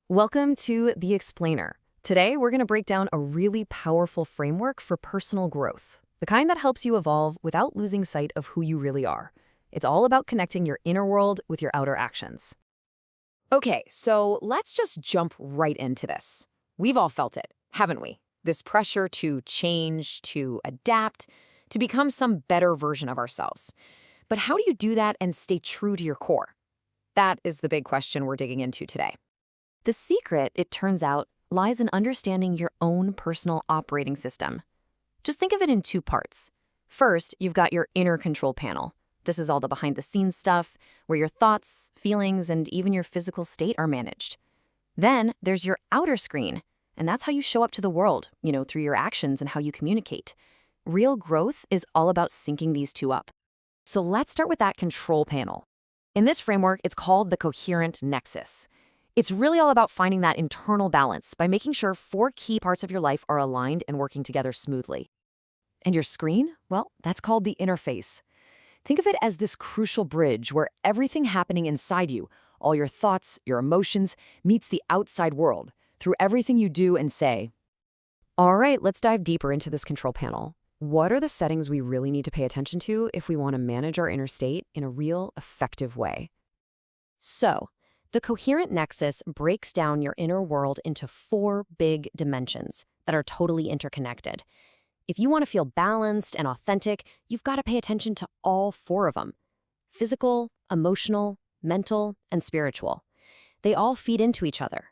Welcome to The Explainer. Today, we're going to break down a really powerful framework for personal growth, the kind that helps you evolve without losing sight of who you really are. It's all about connecting your inner world with your outer actions. Okay, so let's just jump right into this. We've all felt it, haven't we? This pressure to change, to adapt, to become some better version of ourselves. But how do you do that and stay true to your core? That is the big question we're digging into today. The secret, it turns out, lies in understanding your own personal operating system. Just think of it in two parts. First, you've got your inner control panel. This is all the behind-the-scenes stuff, where your thoughts, feelings, and even your physical state are managed. Then there's your outer screen, and that's how you show up to the world, through your actions and how you communicate. Real growth is all about syncing these two up. So let's start with that control panel. In this framework, it's called the Coherent Nexus. It's really all about finding that internal balance by making sure four key parts of your life are aligned and working together smoothly. And your screen? Well, that's called the interface. Think of it as this crucial bridge where everything happening inside you, all your thoughts, your emotions, meets the outside world through everything you do and say. All right, let's dive deeper into this control panel. What are the settings we really need to pay attention to if we want to manage our inner state in a real, effective way? So, the Coherent Nexus breaks down your inner world into four big dimensions that are totally interconnected. If you want to feel balanced and authentic, you've got to pay attention to all four of them: physical, emotional, mental, and spiritual. They all feed into each other.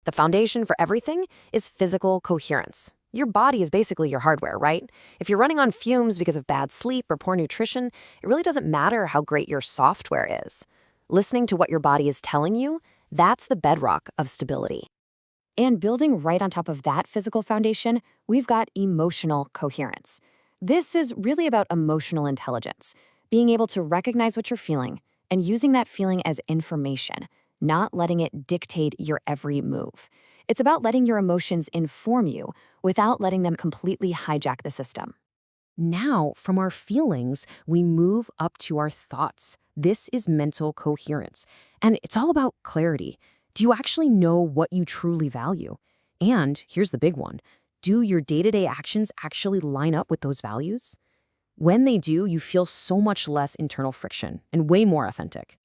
The foundation for everything is physical coherence. Your body is basically your hardware, right? If you're running on fumes because of bad sleep or poor nutrition, it really doesn't matter how great your software is. Listening to what your body is telling you, that's the bedrock of stability. And building right on top of that physical foundation, we've got emotional coherence. This is really about emotional intelligence, being able to recognize what you're feeling and using that feeling as information, not letting it dictate your every move. It's about letting your emotions inform you without letting them completely hijack the system. Now, from our feelings, we move up to our thoughts. This is mental coherence. And it's all about clarity. Do you actually know what you truly value? And here's the big one. Do your day-to-day actions actually line up with those values? When they do, you feel so much less internal friction and way more authentic.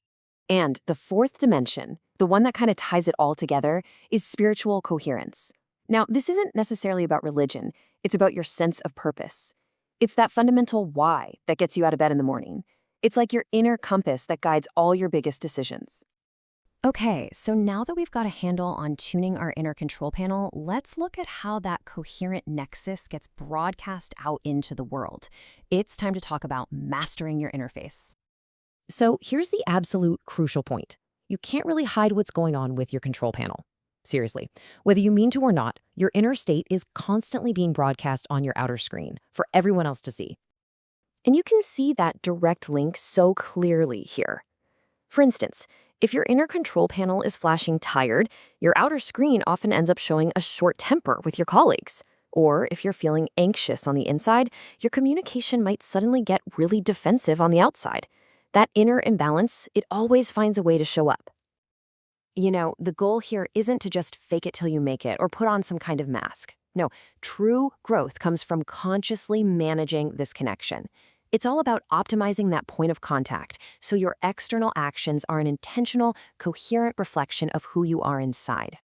And the fourth dimension, the one that kind of ties it all together, is spiritual coherence. Now, this isn't necessarily about religion. It's about your sense of purpose. It's that fundamental why that gets you out of bed in the morning. It's like your inner compass that guides all your biggest decisions. Okay, so now that we've got a handle on tuning our inner control panel, let's look at how that coherent nexus gets broadcast out into the world. It's time to talk about mastering your interface. So here's the absolute crucial point. You can't really hide what's going on with your control panel. Seriously, whether you mean to or not, your inner state is constantly being broadcast on your outer screen for everyone else to see. And you can see that direct link so clearly here. For instance, if your inner control panel is flashing tired, your outer screen often ends up showing a short temper with your colleagues. Or if you're feeling anxious on the inside, your communication might suddenly get really defensive on the outside. That inner imbalance, it always finds a way to show up. The goal here isn't to just fake it till you make it or put on some kind of mask. No, true growth comes from consciously managing this connection. It's all about optimizing that point of contact so your external actions are an intentional, coherent reflection of who you are inside.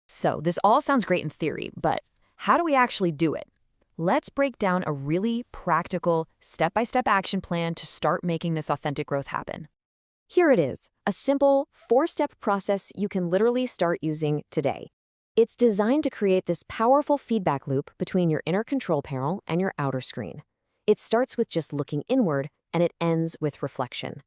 So this all sounds great in theory, but how do we actually do it? Let's break down a really practical, step-by-step action plan to start making this authentic growth happen. Here it is, a simple, 4-step process you can literally start using today. It's designed to create this powerful feedback loop between your inner control panel and your outer screen. It starts with just looking inward, and it ends with reflection.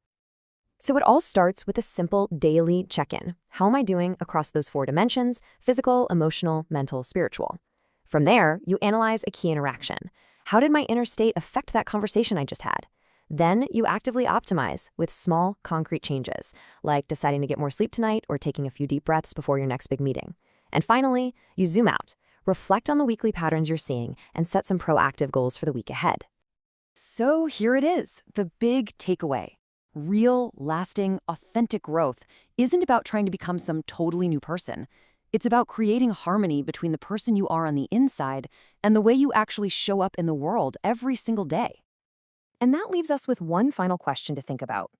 So it all starts with a simple daily check-in. How am I doing across those 4 dimensions: physical, emotional, mental, spiritual? From there, you analyze a key interaction. How did my inner state affect that conversation I just had? Then you actively optimize with small, concrete changes, like deciding to get more sleep tonight or taking a few deep breaths before your next big meeting. And finally, you zoom out, reflect on the weekly patterns you're seeing, and set some proactive goals for the week ahead. So here it is, the big takeaway. Real, lasting, authentic growth isn't about trying to become some totally new person. It's about creating harmony between the person you are on the inside and the way you actually show up in the world every single day. And that leaves us with one final question to think about.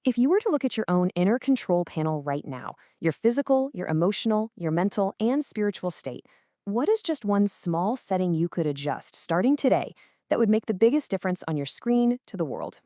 If you were to look at your own inner control panel right now, your physical, your emotional, your mental, and spiritual state, what is just one small setting you could adjust starting today that would make the biggest difference on your screen to the world?